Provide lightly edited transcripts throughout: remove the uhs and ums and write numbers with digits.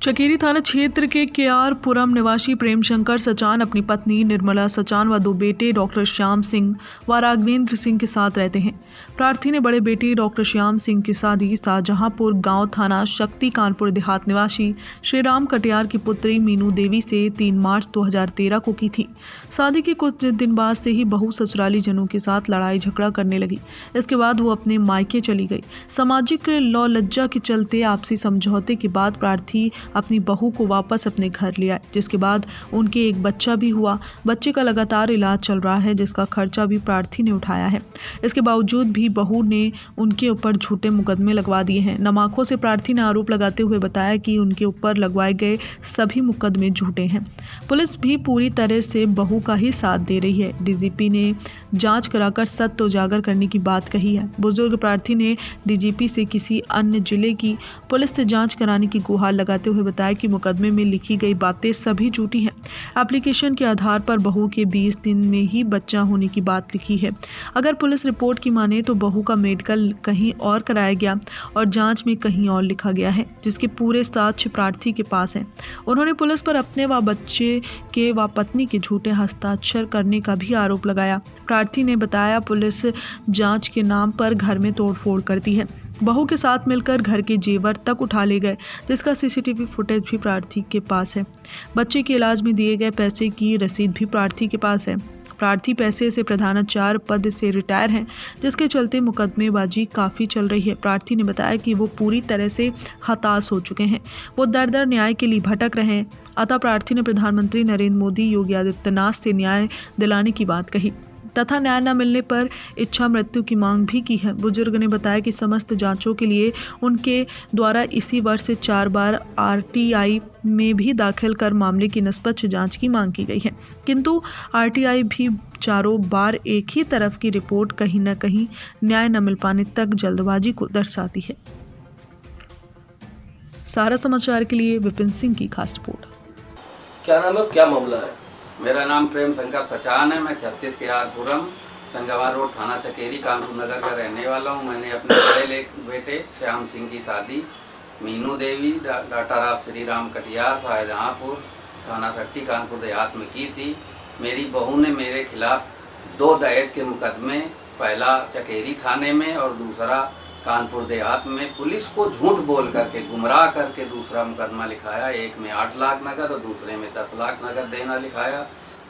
चकेरी थाना क्षेत्र के केआर पुरम निवासी प्रेम शंकर सचान अपनी पत्नी निर्मला सचान व दो बेटे डॉक्टर श्याम सिंह व राघवेंद्र सिंह के साथ रहते हैं। प्रार्थी ने बड़े बेटे डॉक्टर श्याम सिंह की शादी शाहजहांपुर गांव थाना शक्ति कानपुर देहात निवासी श्रीराम कटियार की पुत्री मीनू देवी से 3 मार्च 2013 को की थी। शादी के कुछ दिन बाद से ही बहू ससुराली जनों के साथ लड़ाई झगड़ा करने लगी। इसके बाद वो अपने मायके चली गई। सामाजिक लौ लज्जा के चलते आपसी समझौते के बाद प्रार्थी अपनी बहू को वापस अपने घर ले आए, जिसके बाद उनके एक बच्चा भी हुआ। बच्चे का लगातार इलाज चल रहा है, जिसका खर्चा भी प्रार्थी ने उठाया है। इसके बावजूद भी बहू ने उनके ऊपर झूठे मुकदमे लगवा दिए हैं। नमाखों से प्रार्थी ने आरोप लगाते हुए बताया कि उनके ऊपर लगवाए गए सभी मुकदमे झूठे हैं। पुलिस भी पूरी तरह से बहू का ही साथ दे रही है। डीजीपी ने जांच कराकर सत्य उजागर करने की बात कही है। बुजुर्ग प्रार्थी ने डीजीपी से किसी अन्य जिले की पुलिस से जांच कराने की गुहार लगाते हुए बताया कि मुकदमे में लिखी गई बातें सभी झूठी हैं। एप्लीकेशन के आधार पर बहू के 20 दिन में ही बच्चा होने की बात लिखी है। अगर पुलिस रिपोर्ट की माने तो बहू का मेडिकल कहीं और कराया गया और जांच में कहीं और लिखा गया है, जिसके पूरे साक्ष्य प्रार्थी के पास हैं। उन्होंने पुलिस पर अपने व बच्चे के व पत्नी के झूठे हस्ताक्षर करने का भी आरोप लगाया। प्रार्थी ने बताया पुलिस जांच के नाम पर घर में तोड़फोड़ करती है। बहू के साथ मिलकर घर के जेवर तक उठा ले गए, जिसका सीसीटीवी फुटेज भी प्रार्थी के पास है। बच्चे के इलाज में दिए गए पैसे की रसीद भी प्रार्थी के पास है। प्रार्थी पैसे से प्रधानाचार्य पद से रिटायर हैं, जिसके चलते मुकदमेबाजी काफ़ी चल रही है। प्रार्थी ने बताया कि वो पूरी तरह से हताश हो चुके हैं। वो दर दर न्याय के लिए भटक रहे हैं। अतः प्रार्थी ने प्रधानमंत्री नरेंद्र मोदी, योगी आदित्यनाथ से न्याय दिलाने की बात कही तथा न्याय न मिलने पर इच्छा मृत्यु की मांग भी की है। बुजुर्ग ने बताया कि समस्त जांचों के लिए उनके द्वारा इसी वर्ष से 4 बार आरटीआई में भी दाखिल कर मामले की निष्पक्ष जांच की मांग की गई है, किंतु आरटीआई भी चारों बार एक ही तरफ की रिपोर्ट कहीं न कहीं न्याय न मिल पाने तक जल्दबाजी को दर्शाती है। सारा समाचार के लिए विपिन सिंह की खास रिपोर्ट। क्या नाम है, क्या मामला है? मेरा नाम प्रेम शंकर सचान है। मैं 36 केआर पुरम संगवार रोड थाना चकेरी कानपुर नगर का रहने वाला हूं। मैंने अपने बड़े बेटे श्याम सिंह की शादी मीनू देवी डॉक्टर ऑफ श्रीराम कटियार शाहजहांपुर थाना शक्ति कानपुर देहात में की थी। मेरी बहू ने मेरे खिलाफ 2 दहेज के मुकदमे, पहला चकेरी थाने में और दूसरा कानपुर देहात में, पुलिस को झूठ बोल करके गुमराह करके दूसरा मुकदमा लिखाया। एक में 8 लाख नगद और दूसरे में 10 लाख नगद देना लिखाया,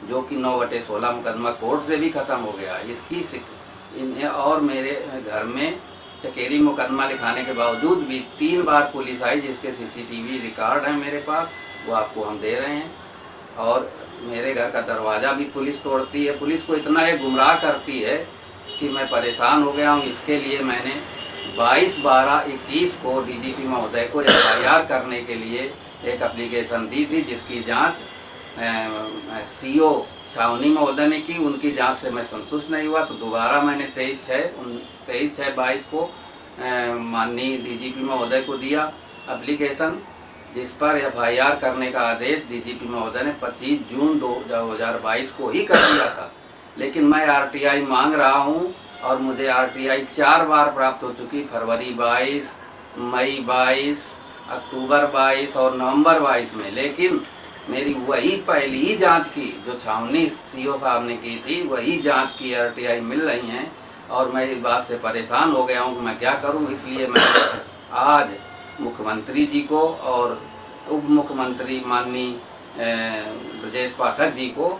जो कि 9/16 मुकदमा कोर्ट से भी खत्म हो गया। इसकी इन्हें और मेरे घर में चकेरी मुकदमा लिखाने के बावजूद भी 3 बार पुलिस आई, जिसके सीसीटीवी रिकॉर्ड है मेरे पास, वो आपको हम दे रहे हैं। और मेरे घर का दरवाज़ा भी पुलिस तोड़ती है। पुलिस को इतना ये गुमराह करती है कि मैं परेशान हो गया हूँ। इसके लिए मैंने 22/12/21 को डीजीपी महोदय को एफआईआर करने के लिए एक एप्लीकेशन दी थी, जिसकी जांच सीओ छावनी महोदय ने की। उनकी जांच से मैं संतुष्ट नहीं हुआ, तो दोबारा मैंने 23/6/22 को माननीय डीजीपी महोदय को दिया एप्लीकेशन, जिस पर एफआईआर करने का आदेश डीजीपी महोदय ने 25 जून 2022 को ही कर दिया था। लेकिन मैं आरटीआई मांग रहा हूँ और मुझे आरटीआई 4 बार प्राप्त हो चुकी, फरवरी 22, मई 22, अक्टूबर 22 और नवंबर 22 में। लेकिन मेरी वही पहली ही जांच की जो छावनी सीओ साहब ने की थी, वही जांच की आरटीआई मिल रही हैं और मैं इस बात से परेशान हो गया हूं कि मैं क्या करूं। इसलिए मैं आज मुख्यमंत्री जी को और उप मुख्यमंत्री माननीय ब्रजेश पाठक जी को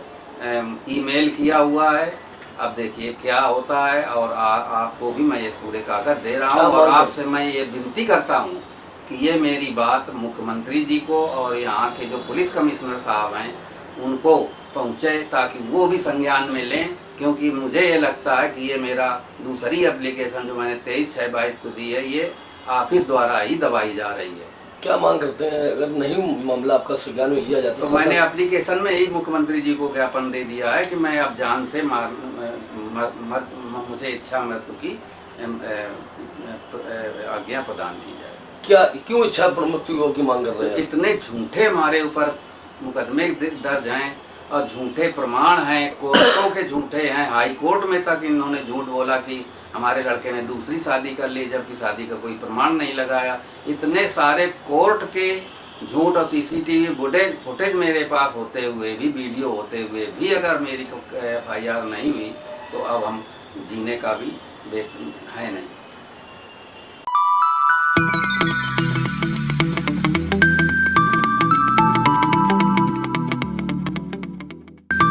ईमेल किया हुआ है। अब देखिए क्या होता है। और आपको भी मैं ये पूरे कागज दे रहा हूँ और आपसे मैं ये विनती करता हूँ कि ये मेरी बात मुख्यमंत्री जी को और यहाँ के जो पुलिस कमिश्नर साहब हैं उनको पहुँचे, ताकि वो भी संज्ञान में लें। क्योंकि मुझे ये लगता है कि ये मेरा दूसरी एप्लीकेशन जो मैंने 23/6/22 को दी है, ये ऑफिस द्वारा ही दबाई जा रही है। क्या मांग करते हैं? अगर नहीं मामला आपका संज्ञान में लिया जाता तो मैंने एप्लीकेशन में ही मुख्यमंत्री जी को ज्ञापन दे दिया है कि मैं अब जान से मुझे इच्छा मृत्यु की आज्ञा प्रदान की जाए। क्या, क्यों इच्छा मृत्यु की मांग कर रहे हैं? इतने झूठे हमारे ऊपर मुकदमे दर्ज हैं और झूठे प्रमाण हैं, कोर्टों के झूठे हैं। हाई कोर्ट में तक इन्होंने झूठ बोला कि हमारे लड़के ने दूसरी शादी कर ली, जबकि शादी का कोई प्रमाण नहीं लगाया। इतने सारे कोर्ट के झूठ और सीसीटीवी फुटेज मेरे पास होते हुए भी, वीडियो होते हुए भी अगर मेरी FIR नहीं हुई तो अब हम जीने का भी है नहीं।